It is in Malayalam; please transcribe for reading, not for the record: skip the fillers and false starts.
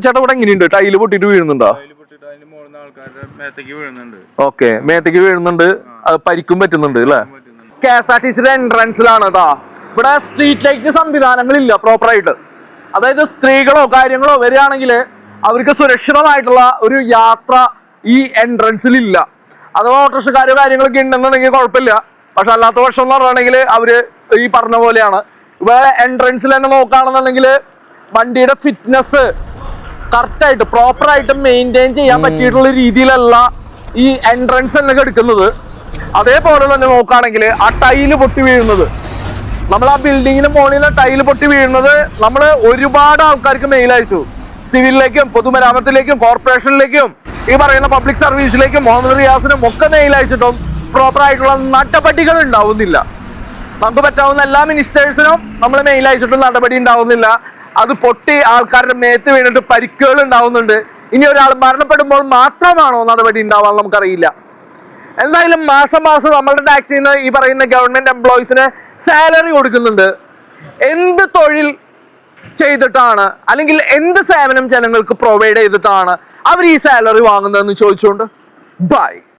ചേട്ടാ ഇവിടെ എങ്ങനെയുണ്ട്? ടൈല് പൊട്ടിട്ട് വീഴുന്നുണ്ടോ? ഓക്കെ, മേത്തേക്ക് വീഴുന്നുണ്ട്, പരിക്കും പറ്റുന്നുണ്ട് അല്ലെ? KSRTC എൻട്രൻസിലാണ് കേട്ടോ. ഇവിടെ സ്ട്രീറ്റ് ലൈറ്റ് സംവിധാനങ്ങളില്ല പ്രോപ്പറായിട്ട്. അതായത് സ്ത്രീകളോ കാര്യങ്ങളോ വരികയാണെങ്കിൽ അവർക്ക് സുരക്ഷിതമായിട്ടുള്ള ഒരു യാത്ര ഈ എൻട്രൻസിൽ ഇല്ല. അഥവാ ഓട്ടോറിക്ഷക്കാരോ കാര്യങ്ങളൊക്കെ ഉണ്ടെന്നുണ്ടെങ്കിൽ കുഴപ്പമില്ല. പക്ഷെ അല്ലാത്ത പക്ഷം എന്ന് പറയുകയാണെങ്കിൽ അവര് ഈ പറഞ്ഞ പോലെയാണ്. ഇവിടെ എൻട്രൻസിൽ തന്നെ നോക്കുകയാണെന്നുണ്ടെങ്കിൽ വണ്ടിയുടെ ഫിറ്റ്നസ് കറക്റ്റായിട്ട് പ്രോപ്പറായിട്ട് മെയിൻറ്റെയിൻ ചെയ്യാൻ പറ്റിയിട്ടുള്ള രീതിയിലല്ല ഈ എൻട്രൻസ് തന്നെ എടുക്കുന്നത്. അതേപോലെ തന്നെ നോക്കുകയാണെങ്കിൽ ആ ടൈല് പൊട്ടി വീഴുന്നത്, നമ്മൾ ആ ബിൽഡിങ്ങിന് മുകളിൽ ടൈല് പൊട്ടി വീഴുന്നത് നമ്മൾ ഒരുപാട് ആൾക്കാർക്ക് മെയിൽ അയച്ചു. സിവിലിലേക്കും പൊതുമരാമത്തിലേക്കും കോർപ്പറേഷനിലേക്കും ഈ പറയുന്ന പബ്ലിക് സർവീസിലേക്കും മുഹമ്മദ് റിയാസിനും ഒക്കെ മെയിൽ അയച്ചിട്ടും പ്രോപ്പറായിട്ടുള്ള നടപടികൾ ഉണ്ടാവുന്നില്ല. നമുക്ക് പറ്റാവുന്ന എല്ലാ മിനിസ്റ്റേഴ്സിനും നമ്മൾ മെയിൽ അയച്ചിട്ടും നടപടി ഉണ്ടാവുന്നില്ല. അത് പൊട്ടി ആൾക്കാരുടെ മേത്ത് വീണിട്ട് പരിക്കുകൾ ഉണ്ടാവുന്നുണ്ട്. ഇനി ഒരാൾ മരണപ്പെടുമ്പോൾ മാത്രമാണോ നടപടി ഉണ്ടാവാൻ നമുക്കറിയില്ല. എന്തായാലും മാസം നമ്മളുടെ ടാക്സിൽ നിന്ന് ഈ പറയുന്ന ഗവൺമെന്റ് എംപ്ലോയീസിന് സാലറി കൊടുക്കുന്നുണ്ട്. എന്ത് തൊഴിൽ ചെയ്തിട്ടാണ് അല്ലെങ്കിൽ എന്ത് സേവനം ജനങ്ങൾക്ക് പ്രൊവൈഡ് ചെയ്തിട്ടാണ് അവർ ഈ സാലറി വാങ്ങുന്നതെന്ന് ചോദിച്ചുകൊണ്ട് ബൈ.